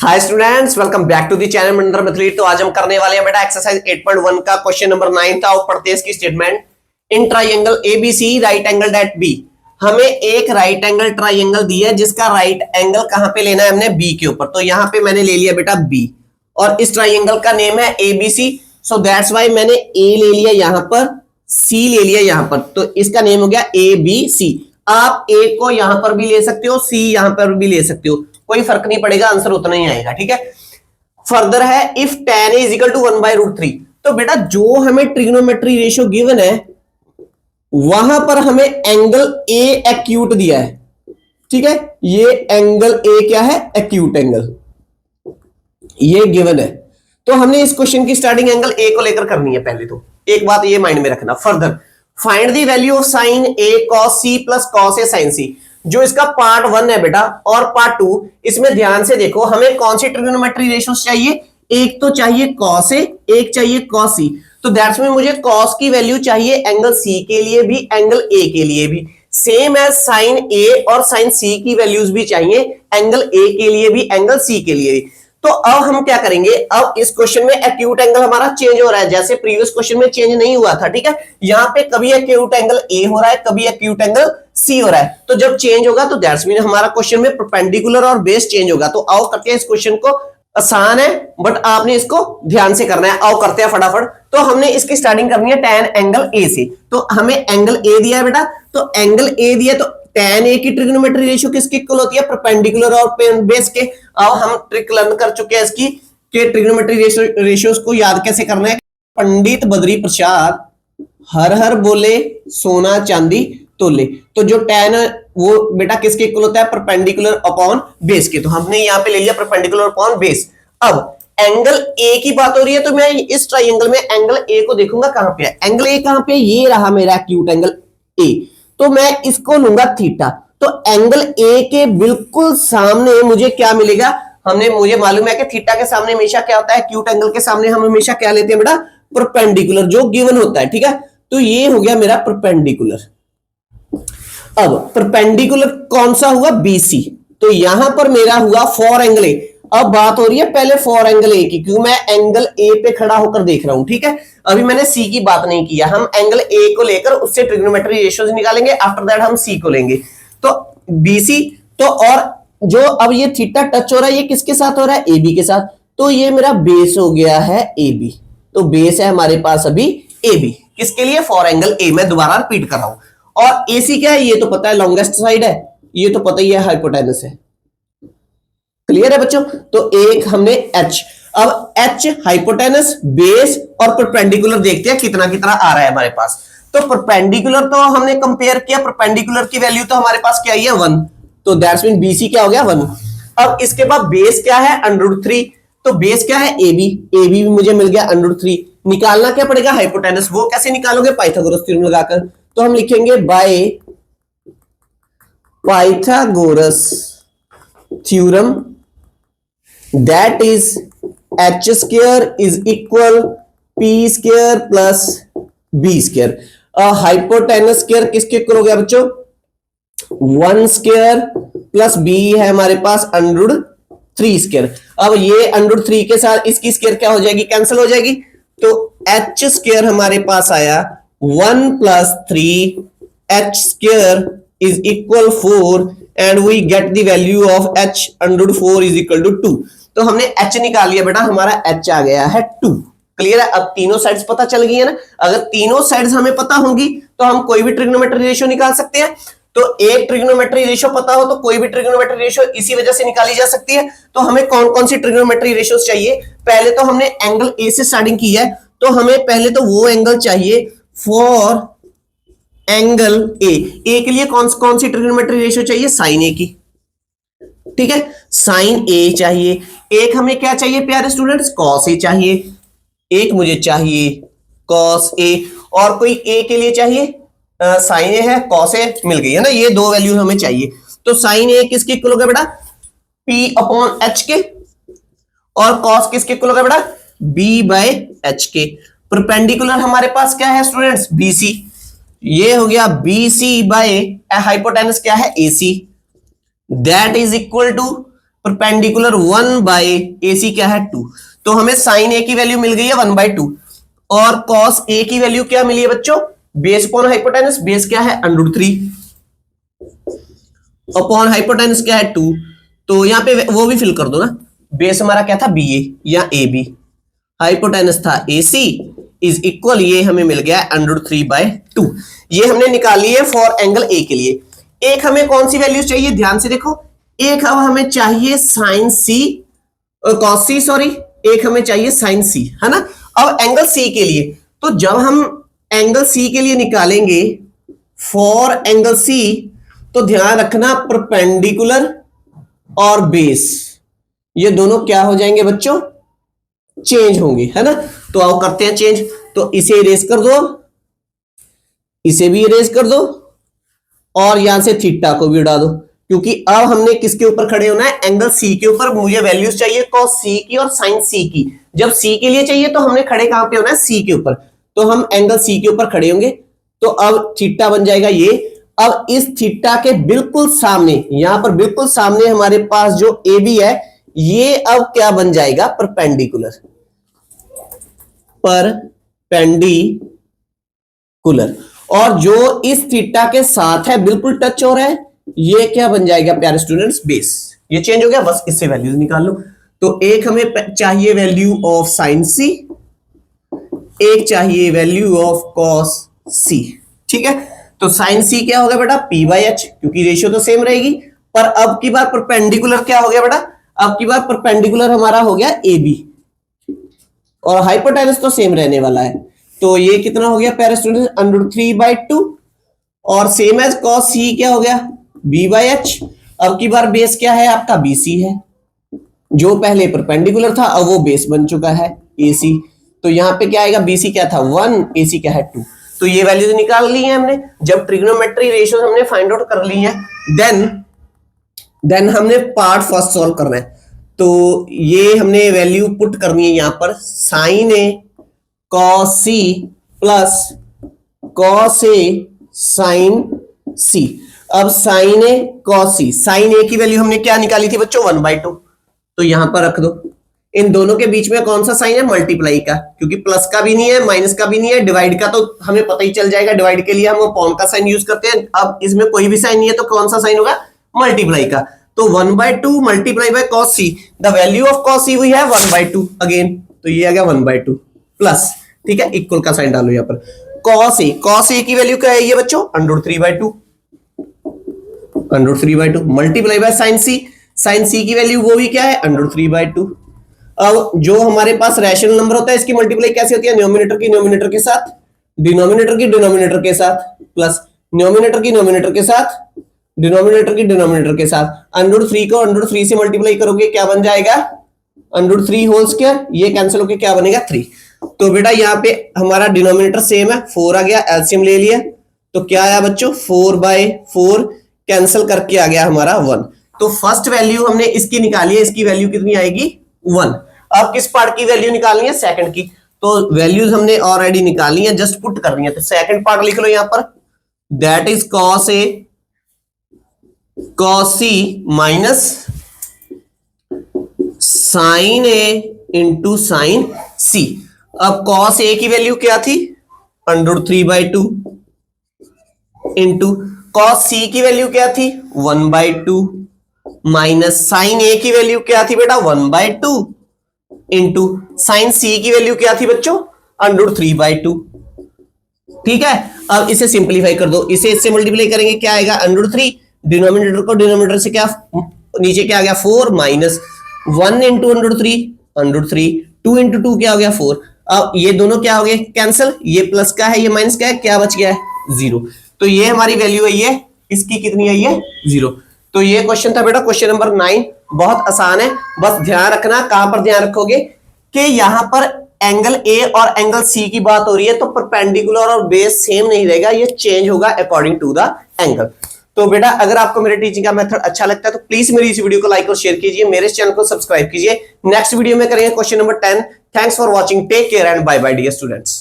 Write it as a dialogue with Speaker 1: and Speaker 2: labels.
Speaker 1: Hi students, welcome back to the channel मंडर mathlete. तो आज हम करने वाले हैं बेटा एक्सरसाइज 8.1 का क्वेश्चन नंबर 9 था। और पढ़ते हैं इसकी statement. In triangle ABC right angle at B, हमें एक राइट एंगल ट्राइंगल दिया है जिसका राइट एंगल कहां पे लेना है हमने, बी के ऊपर। तो यहां पे मैंने ले लिया बेटा बी और इस ट्राइंगल का नेम है एबीसी। सो दैट्स वाई मैंने ए ले लिया यहां पर, सी ले लिया यहां पर, तो इसका नेम हो गया ए बी सी। आप ए को यहां पर भी ले सकते हो, सी यहां पर भी ले सकते हो, कोई फर्क नहीं पड़ेगा, आंसर उतना ही आएगा। ठीक है। फर्दर है if tan a equal to 1/√3। तो बेटा जो हमें ट्रिग्नोमेट्री रेशियो गिवन है वहां पर हमें एंगल ए एक्यूट दिया है। ठीक है, ये एंगल ए क्या है, एक्यूट एंगल, ये गिवन है। तो हमने इस क्वेश्चन की स्टार्टिंग एंगल ए को लेकर करनी है। पहले तो एक बात ये माइंड में रखना। Further find the value of sine A cos C plus cos A sine C. जो इसका पार्ट 1 है बेटा और पार्ट 2, इसमें ध्यान से देखो हमें कौन सी ट्रिग्नोमेट्री रेशियोस चाहिए। एक तो चाहिए कॉस ए, एक चाहिए कॉस सी। तो दैट्स मीन मुझे कॉस की वैल्यू चाहिए एंगल सी के लिए भी, एंगल ए के लिए भी। सेम एज साइन ए और साइन सी की वैल्यूज भी चाहिए एंगल ए के लिए भी, एंगल सी के लिए भी। तो अब हम क्या करेंगे, अब इस क्वेश्चन में एक्यूट एंगल हमारा चेंज हो रहा है, जैसे प्रीवियस क्वेश्चन में चेंज नहीं हुआ था। ठीक है, यहां पे कभी एक्यूट एंगल ए हो रहा है, कभी एक्यूट एंगल सी हो रहा है। तो जब चेंज होगा तो दैट्स मीन हमारा क्वेश्चन में परपेंडिकुलर और बेस चेंज होगा। तो आओ करते हैं इस क्वेश्चन को। आसान है बट आपने इसको ध्यान से करना है। आओ करते हैं फटाफट। तो हमने इसकी स्टार्टिंग करनी है टैन एंगल ए से। तो हमें एंगल ए दिया है बेटा, तो एंगल ए दिया, तो tan a की ट्रिग्नोमेट्री रेशियो किसके इक्वल होती है, परपेंडिकुलर और बेस के। अब हम ट्रिक लर्न कर चुके हैं इसकी कि ट्रिग्नोमेट्री रेशियोस को याद कैसे करना है। पंडित बद्री प्रसाद हर हर बोले सोना चांदी तोले। तो जो tan वो बेटा किसके इक्वल होता है, परपेंडिकुलर अपॉन बेस के। तो हमने यहाँ पे ले लिया परपेंडिकुलर अपॉन बेस। अब एंगल ए की बात हो रही है तो मैं इस ट्राइंगल में एंगल ए को देखूंगा कहां पे है। एंगल ए कहां पे, ये रहा मेरा एक्यूट एंगल ए। तो मैं इसको लूंगा थीटा। तो एंगल ए के बिल्कुल सामने मुझे क्या मिलेगा, मुझे मालूम है कि थीटा के सामने हमेशा क्या होता है, एक्यूट एंगल के सामने हम हमेशा क्या लेते हैं बेटा, परपेंडिकुलर, जो गिवन होता है। ठीक है, तो ये हो गया मेरा परपेंडिकुलर। अब परपेंडिकुलर कौन सा हुआ, बीसी। तो यहां पर मेरा हुआ फॉर एंगल ए। अब बात हो रही है पहले फॉर एंगल ए की, क्योंकि मैं एंगल ए पे खड़ा होकर देख रहा हूं। ठीक है, अभी मैंने सी की बात नहीं किया। हम एंगल ए को लेकर उससे ट्रिग्नोमेट्री रेशियोज निकालेंगे, आफ्टर दैट हम सी को लेंगे। तो बीसी, तो और जो अब ये थीटा टच हो रहा है ये किसके साथ हो रहा है, ए बी के साथ। तो ये मेरा बेस हो गया है ए बी। तो बेस है हमारे पास अभी ए बी, किसके लिए, फॉर एंगल ए। मैं दोबारा रिपीट कर रहा हूं। और ए सी क्या है, ये तो पता है लॉन्गेस्ट साइड है, ये तो पता ही है हाइपोटेनस है। क्लियर है बच्चों। तो एक हमने एच, अब एच हाइपोटेनस, बेस और परपेंडिकुलर देखते हैं कितना कितना आ रहा है हमारे पास। तो परपेंडिकुलर तो हमने कंपेयर किया, परपेंडिकुलर की वैल्यू तो हमारे पास क्या है, 1। तो दैट्स मीन बीसी क्या हो गया, 1। अब इसके बाद बेस क्या है, √3। तो बेस क्या है, ए बी भी मुझे मिल गया √3। निकालना क्या पड़ेगा, हाइपोटेनस। वो कैसे निकालोगे, पाइथागोरस थ्योरम लगाकर। तो हम लिखेंगे by Pythagoras theorem, that is h square is equal p square plus b square। Hypotenuse square किसके इक्वल हो गया बच्चों, 1 स्क्वायर प्लस b है हमारे पास √3 स्क्वायर। अब ये √3 के साथ इसकी स्क्वायर क्या हो जाएगी, कैंसिल हो जाएगी। तो h स्क्वायर हमारे पास आया 1 + 3 h square is equal 4 and we get the value of h √4 is equal to 2। तो हमने h निकाल लिया बेटा, हमारा h आ गया है 2। क्लियर है। अब तीनों साइड्स पता चल गई है ना। अगर तीनों साइड्स हमें पता होंगी तो हम कोई भी ट्रिग्नोमेट्री रेशियो निकाल सकते हैं। तो एक ट्रिग्नोमेट्री रेशियो पता हो तो कोई भी ट्रिग्नोमेट्री रेशियो इसी वजह से निकाली जा सकती है। तो हमें कौन कौन सी ट्रिग्नोमेट्री रेशियोस चाहिए, पहले तो हमने एंगल ए से स्टार्टिंग की है। तो हमें पहले तो वो एंगल चाहिए फॉर एंगल ए के लिए कौन सी ट्रिग्नोमेट्री रेशियो चाहिए, साइन ए की। ठीक है, साइन ए चाहिए। एक हमें क्या चाहिए प्यारे स्टूडेंट्स, कॉस ए चाहिए। एक मुझे चाहिए कॉस ए, और कोई ए के लिए चाहिए साइन ए है, कॉस ए मिल गई है ना। ये दो वैल्यू हमें चाहिए। तो साइन ए किसके इक्वल होगा बेटा, पी अपॉन एच के, और कॉस किसके इक्वल होगा बेटा, बी बाय एच के। परपेंडिकुलर हमारे पास क्या है स्टूडेंट्स, बीसी। ये हो गया BC बाय हाइपोटेनस क्या है AC, that is equal to perpendicular 1/AC क्या है 2। तो हमें साइन ए की वैल्यू मिल गई है 1/2 और कॉस ए की वैल्यू क्या मिली है बच्चों, बेस अपॉन हाइपोटेनस, बेस क्या है √3 अपॉन हाइपोटेनस क्या है 2। तो यहां पे वो भी फिल कर दो ना, बेस हमारा क्या था BA या AB, हाइपोटेनस था AC इज इक्वल, ये हमें मिल गया √3/2। ये हमने निकाली है फॉर एंगल A के लिए। एक हमें कौन सी वैल्यू चाहिए, ध्यान से देखो, एक अब हमें चाहिए sine C cos C, sorry, एक हमें चाहिए साइन C, है ना। अब एंगल C के लिए, तो जब हम एंगल C के लिए निकालेंगे फॉर एंगल C, तो ध्यान रखना परपेंडिकुलर और बेस ये दोनों क्या हो जाएंगे बच्चों, चेंज होंगे, है ना। तो आओ करते हैं चेंज। तो इसे इरेज कर दो, इसे भी इरेज कर दो और यहां से थीटा को भी उड़ा दो, क्योंकि अब हमने किसके ऊपर खड़े होना है, एंगल C के ऊपर। मुझे वैल्यूज चाहिए cos C की और sin C की। जब C के लिए चाहिए तो हमने खड़े कहां पे होना है, C के ऊपर। तो हम एंगल C के ऊपर खड़े होंगे, तो अब थीटा बन जाएगा ये। अब इस थीटा के बिल्कुल सामने, यहां पर बिल्कुल सामने हमारे पास जो AB है, ये अब क्या बन जाएगा, परपेंडिकुलर, परपेंडिकुलर। और जो इस थीटा के साथ है बिल्कुल टच हो रहा है, ये क्या बन जाएगा प्यारे स्टूडेंट्स, बेस। ये चेंज हो गया, बस इससे वैल्यूज निकाल लो। तो एक हमें चाहिए वैल्यू ऑफ साइन C, एक चाहिए वैल्यू ऑफ कॉस C, ठीक है। तो साइन C क्या होगा बेटा, P/H, क्योंकि रेशियो तो सेम रहेगी। पर अब की बार परपेंडिकुलर क्या हो गया बेटा, अब की बार परपेंडिकुलर हमारा हो गया AB और हाइपोटेनस तो सेम रहने वाला है। तो ये कितना हो गया प्यारे स्टूडेंट्स, √3/2 और सेम एज cos C क्या हो गया, B/H। अब की बार बेस क्या है आपका, BC है, जो पहले परपेंडिकुलर था अब वो बेस बन चुका है AC। तो यहां पे क्या आएगा, BC क्या था 1, AC क्या है 2। तो ये वैल्यूज निकाल ली है हमने। जब ट्रिग्नोमेट्री रेशियोज हमने फाइंड आउट कर ली है, देन हमने पार्ट फर्स्ट सॉल्व करना है। तो ये हमने वैल्यू पुट करनी है यहां पर, sine A cos C plus cos A sin C। अब sine A cos C, sine A की वैल्यू हमने क्या निकाली थी बच्चों, 1/2। तो यहां पर रख दो। इन दोनों के बीच में कौन सा साइन है, मल्टीप्लाई का, क्योंकि प्लस का भी नहीं है माइनस का भी नहीं है, डिवाइड का तो हमें पता ही चल जाएगा, डिवाइड के लिए हम अपॉन का साइन यूज करते हैं। अब इसमें कोई भी साइन नहीं है तो कौन सा साइन होगा, मल्टीप्लाई का। तो 1/2 multiply by cos C, the value of cos C हुई है 1/2 अगेन, तो ये आ गया 1/2 प्लस, ठीक है, इक्वल का साइन डालो यहाँ पर। cos A की वैल्यू क्या है ये बच्चों, √3/2 multiply by sine C, sine C की वैल्यू वो भी क्या है, √3/2। अब जो हमारे पास रैशनल नंबर होता है इसकी मल्टीप्लाई कैसे होती है, न्यूमरेटर की न्यूमरेटर के साथ, डिनोमिनेटर की डिनोमिनेटर के साथ, प्लस न्यूमरेटर की न्यूमरेटर के साथ, डिनोमिनेटर की डिनोमिनेटर के साथ। √3 को √3 से मल्टीप्लाई करोगे क्या बन जाएगा, √3 होल स्क्वायर, ये कैंसिल होके क्या बनेगा 3। तो बेटा यहाँ पे हमारा डिनोमिनेटर सेम है, 4 आ गया, एलसीएम ले लिया, तो क्या आया बच्चों, 4/4 कैंसिल करके आ गया हमारा 1। तो फर्स्ट वैल्यू हमने इसकी निकाली है, इसकी वैल्यू कितनी आएगी 1। अब किस पार्ट की वैल्यू निकालनी है, सेकंड की। तो वैल्यूज हमने ऑलरेडी निकाली है, जस्ट पुट करनी है। तो सेकंड पार्ट लिख लो यहां पर, that is cos C minus sin A into sin C। अब cos A की वैल्यू क्या थी, √3/2 इंटू cos C की वैल्यू क्या थी 1/2 माइनस sin A की वैल्यू क्या थी बेटा 1/2 इंटू sin C की वैल्यू क्या थी बच्चों, √3/2। ठीक है, अब इसे सिंपलीफाई कर दो, इसे इससे मल्टीप्लाई करेंगे क्या आएगा, √3, डिनोमिनेटर को डिनोमिनेटर से क्या नीचे क्या आ गया 4 माइनस 1 इंटू √3, 2 इंटू 2 क्या हो गया 4। अब ये दोनों क्या हो गए कैंसिल, ये प्लस का है ये माइनस का है, क्या बच गया है 0। तो ये हमारी वैल्यू है, ये इसकी कितनी है ये 0। तो ये क्वेश्चन था बेटा क्वेश्चन नंबर 9, बहुत आसान है। बस ध्यान रखना, कहां पर ध्यान रखोगे कि यहां पर एंगल A और एंगल C की बात हो रही है, तो परपेंडिकुलर और बेस सेम नहीं रहेगा, ये चेंज होगा अकॉर्डिंग टू द एंगल। तो बेटा अगर आपको मेरे टीचिंग का मेथड अच्छा लगता है तो प्लीज मेरी इस वीडियो को लाइक और शेयर कीजिए, मेरे इस चैनल को सब्सक्राइब कीजिए। नेक्स्ट वीडियो में करेंगे question number 10। Thanks for watching, take care and bye bye dear students.